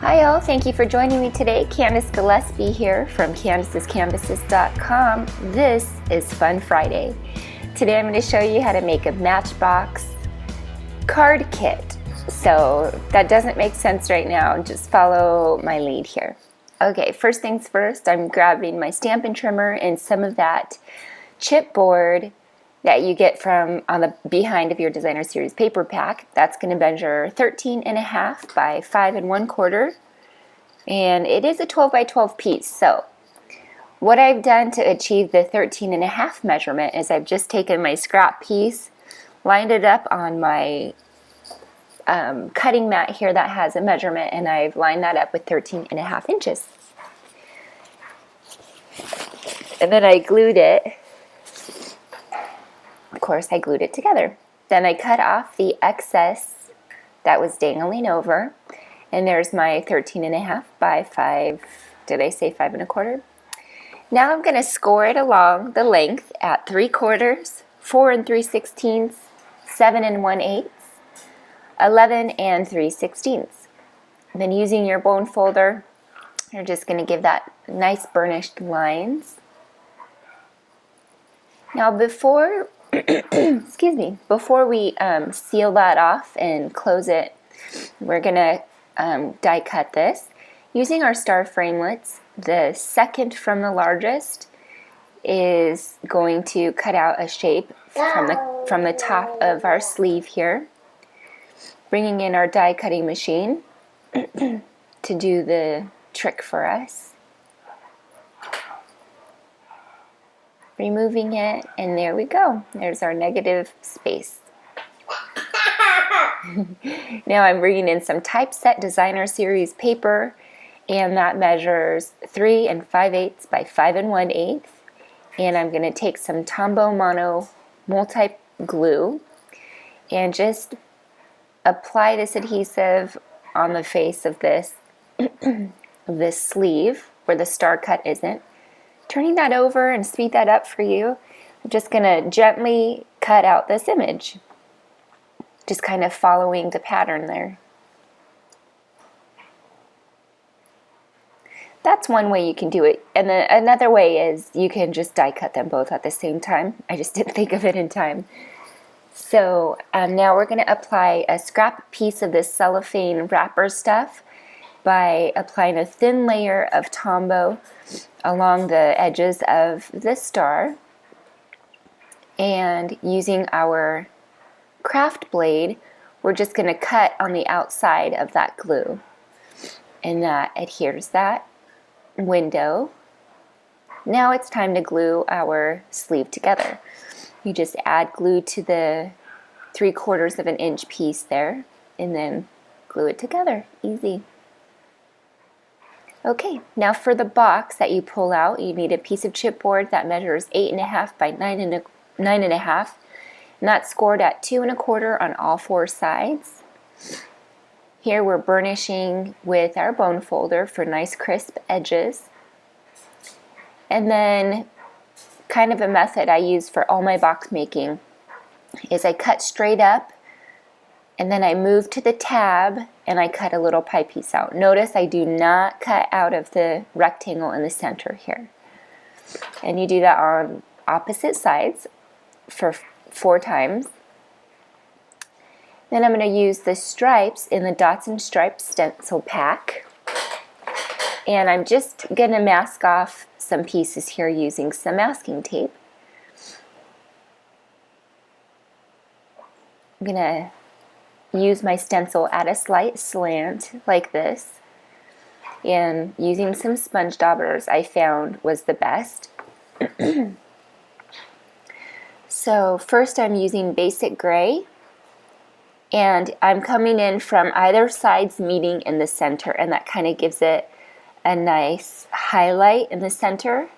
Hi all, thank you for joining me today. Candace Gillespie here from CandacesCanvases.com. This is Fun Friday. Today I'm going to show you how to make a Matchbox card kit. So that doesn't make sense right now, just follow my lead here. Okay, first things first, I'm grabbing my Stampin' trimmer and some of that chipboard that you get from on the behind of your Designer Series paper pack. That's going to measure 13.5 by 5 1/4, and it is a 12 by 12 piece. So what I've done to achieve the 13.5 measurement is I've just taken my scrap piece, lined it up on my cutting mat here that has a measurement, and I've lined that up with 13.5 inches. And then I glued it. Of course, I glued it together. Then I cut off the excess that was dangling over, and there's my 13.5 by 5, did I say 5 1/4? Now I'm going to score it along the length at 3/4, 4 3/16, 7 1/8, 11 3/16. Then using your bone folder, you're just going to give that nice burnished lines. Now before excuse me, before we seal that off and close it, we're gonna die cut this. Using our star framelits, the second from the largest is going to cut out a shape from the top of our sleeve here. Bringing in our die cutting machine to do the trick for us. Removing it, and there we go. There's our negative space. Now I'm bringing in some Typeset Designer Series paper, and that measures 3 5/8 by 5 1/8. And I'm going to take some Tombow Mono multi glue and just apply this adhesive on the face of this this sleeve where the star cut isn't. Turning that over and speed that up for you, I'm just going to gently cut out this image. Just kind of following the pattern there. That's one way you can do it. And then another way is you can just die cut them both at the same time. I just didn't think of it in time. So now we're going to apply a scrap piece of this cellophane wrapper stuff by applying a thin layer of Tombow along the edges of the star, and using our craft blade, we're just going to cut on the outside of that glue, and that adheres that window. Now it's time to glue our sleeve together. You just add glue to the 3/4 of an inch piece there, and then glue it together. Easy. Okay, now for the box that you pull out, you need a piece of chipboard that measures 8.5 by 9.5, and that's scored at 2 1/4 on all 4 sides. Here we're burnishing with our bone folder for nice crisp edges. And then kind of a method I use for all my box making is I cut straight up, and then I move to the tab and I cut a little pie piece out. Notice I do not cut out of the rectangle in the center here. And you do that on opposite sides for 4 times. Then I'm going to use the stripes in the Dots and Stripes stencil pack. And I'm just going to mask off some pieces here using some masking tape. I'm going to use my stencil at a slight slant like this, and using some sponge daubers I found was the best. So first I'm using basic gray, and I'm coming in from either sides meeting in the center, and that kind of gives it a nice highlight in the center.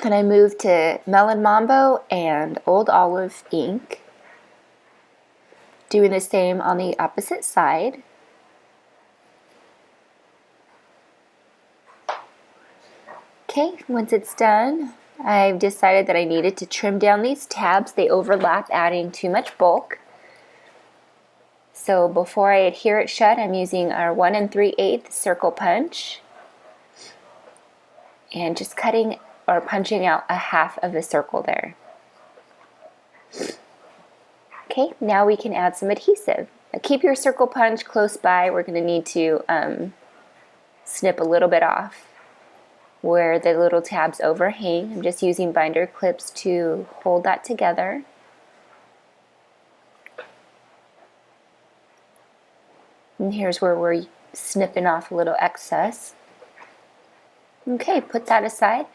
Then I move to Melon Mambo and Old Olive ink. Doing the same on the opposite side. Okay, once it's done, I've decided that I needed to trim down these tabs. They overlap, adding too much bulk. So before I adhere it shut, I'm using our 1 3/8 circle punch and just cutting or punching out a half of a circle there. Okay, now we can add some adhesive. Keep your circle punch close by. We're going to need to snip a little bit off where the little tabs overhang. I'm just using binder clips to hold that together. And here's where we're snipping off a little excess. Okay, put that aside.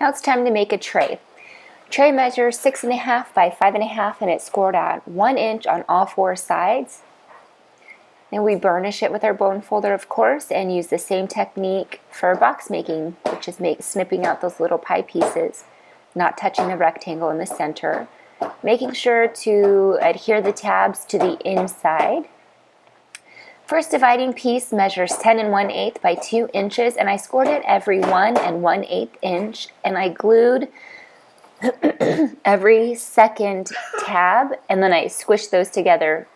Now it's time to make a tray. Tray measures 6.5 by 5.5 and it's scored at 1 inch on all 4 sides. And we burnish it with our bone folder, of course, and use the same technique for box making, which is snipping out those little pie pieces, not touching the rectangle in the center, making sure to adhere the tabs to the inside. First dividing piece measures 10 1/8 by 2 inches, and I scored it every 1 1/8 inch, and I glued every second tab, and then I squished those together.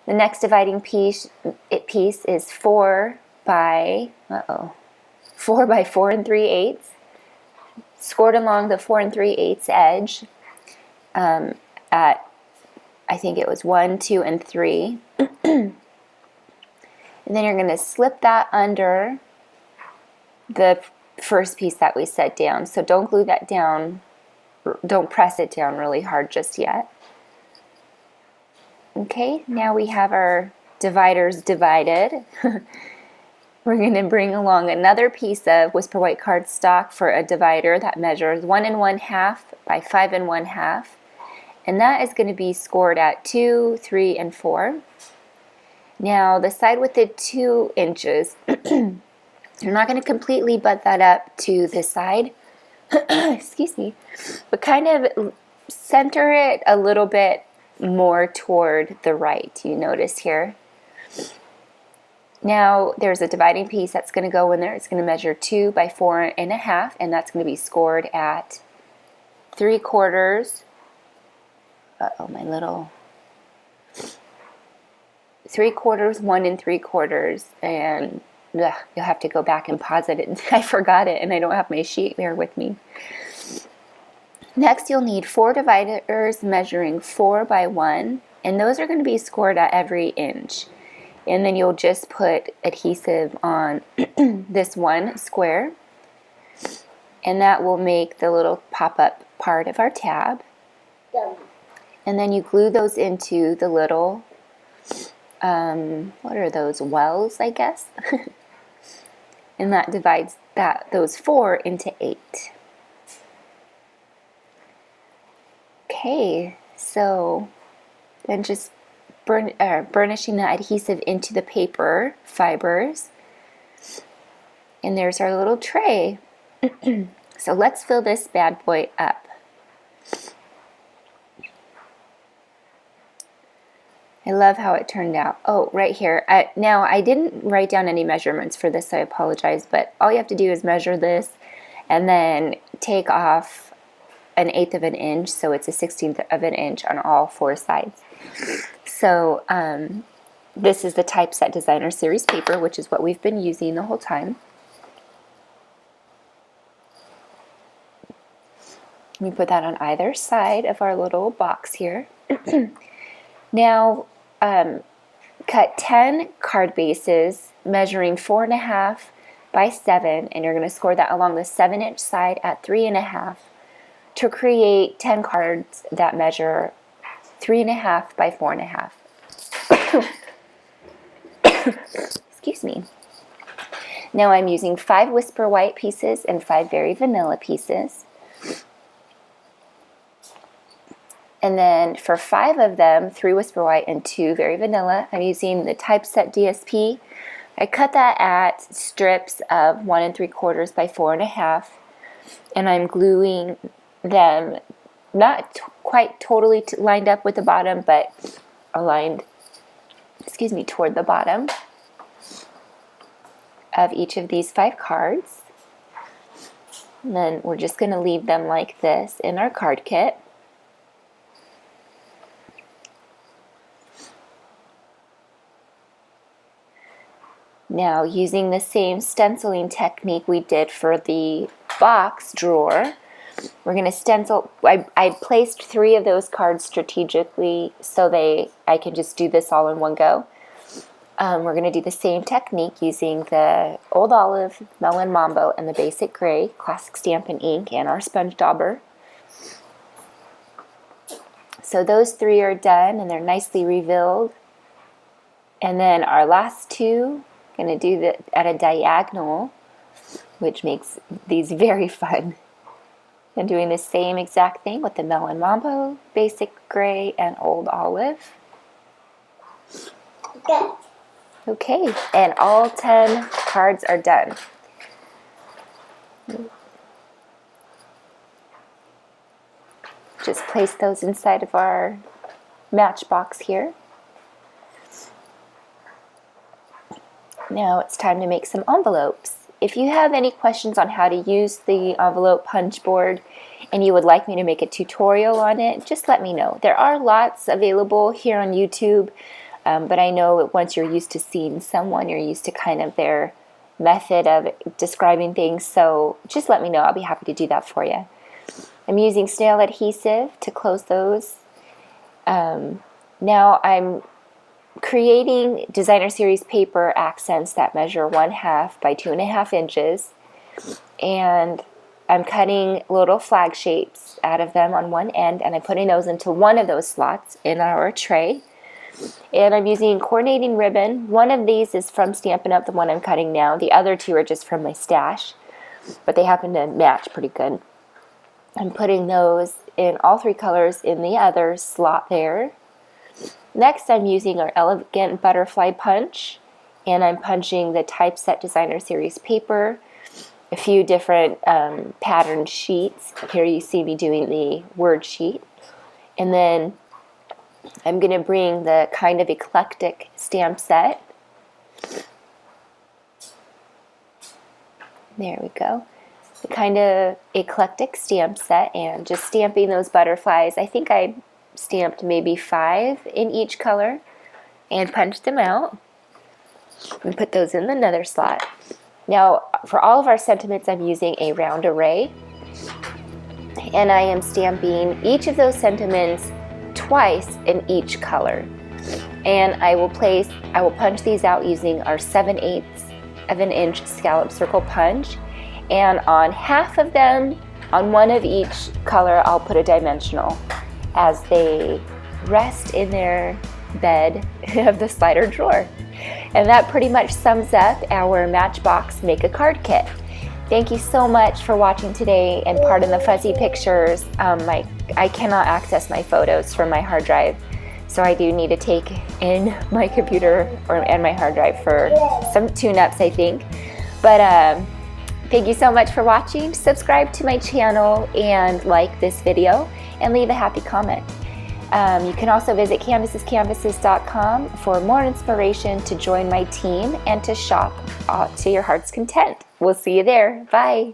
The next dividing piece is 4 by 4 3/8, scored along the 4 3/8 edge at, I think it was 1, 2, and 3. And then you're going to slip that under the first piece that we set down. So don't glue that down, don't press it down really hard just yet. Okay, now we have our dividers divided. We're going to bring along another piece of Whisper White cardstock for a divider that measures 1 1/2 by 5 1/2. And that is going to be scored at 2, 3, and 4. Now the side with the 2 inches, you're not going to completely butt that up to the side, excuse me, but kind of center it a little bit more toward the right, you notice here. Now there's a dividing piece that's going to go in there. It's going to measure 2 by 4.5, and that's going to be scored at 3/4. My little 3/4, 1 3/4, and you'll have to go back and pause it. I forgot it, and I don't have my sheet. Bear with me. Next, you'll need 4 dividers measuring 4 by 1, and those are going to be scored at every inch. And then you'll just put adhesive on this one square, and that will make the little pop-up part of our tab. And then you glue those into the little, what are those, wells, I guess? And that divides those 4 into 8. Okay, so then just burnishing the adhesive into the paper fibers. And there's our little tray. So let's fill this bad boy up. I love how it turned out. Oh, right here. Now, I didn't write down any measurements for this, so I apologize, but all you have to do is measure this and then take off 1/8 of an inch, so it's a 1/16 of an inch on all 4 sides. So this is the Typeset Designer Series paper, which is what we've been using the whole time. We put that on either side of our little box here. Now, cut 10 card bases measuring 4.5 by 7, and you're going to score that along the 7-inch side at 3.5 to create 10 cards that measure 3.5 by 4.5. Excuse me. Now I'm using 5 Whisper White pieces and 5 Very Vanilla pieces. And then for 5 of them, 3 Whisper White and 2 Very Vanilla, I'm using the Typeset DSP. I cut that at strips of 1 3/4 by 4.5, and I'm gluing them not quite totally lined up with the bottom, but aligned, toward the bottom of each of these 5 cards. And then we're just going to leave them like this in our card kit. Now, using the same stenciling technique we did for the box drawer, we're going to stencil. I placed 3 of those cards strategically so I can just do this all in one go. We're going to do the same technique using the Old Olive, Melon, Mambo, and the Basic Gray, Classic Stampin' ink, and our sponge dauber. So those 3 are done, and they're nicely revealed. And then our last 2, going to do that at a diagonal, which makes these very fun. And doing the same exact thing with the Melon, Mambo, Basic Gray, and Old Olive. Okay, and all 10 cards are done. Just place those inside of our matchbox here. Now it's time to make some envelopes. If you have any questions on how to use the envelope punch board and you would like me to make a tutorial on it, just let me know. There are lots available here on YouTube, but I know once you're used to seeing someone, you're used to kind of their method of describing things, so just let me know. I'll be happy to do that for you. I'm using Snail adhesive to close those. Now I'm creating designer series paper accents that measure 1/2 by 2.5 inches, and I'm cutting little flag shapes out of them on one end, and I'm putting those into one of those slots in our tray. And I'm using coordinating ribbon. One of these is from Stampin' Up, the one I'm cutting now. The other 2 are just from my stash, but they happen to match pretty good. I'm putting those in all 3 colors in the other slot there. Next, I'm using our Elegant Butterfly Punch, and I'm punching the Typeset Designer Series paper, a few different pattern sheets. Here you see me doing the word sheet. And then I'm going to bring the kind of Eclectic stamp set. There we go. The kind of Eclectic stamp set, and just stamping those butterflies. I think I stamped maybe 5 in each color and punched them out and put those in another slot. Now for all of our sentiments, I'm using a round array, and I am stamping each of those sentiments twice in each color. And I will punch these out using our 7/8 of an inch scallop circle punch, and on half of them, on one of each color, I'll put a dimensional as they rest in their bed of the slider drawer. And that pretty much sums up our Matchbox Make a Card Kit. Thank you so much for watching today, and pardon the fuzzy pictures. I cannot access my photos from my hard drive, so I do need to take in my computer and my hard drive for some tune-ups, I think. But thank you so much for watching. Subscribe to my channel and like this video, and leave a happy comment. You can also visit CandacesCanvases.com for more inspiration to join my team and to shop to your heart's content. We'll see you there. Bye.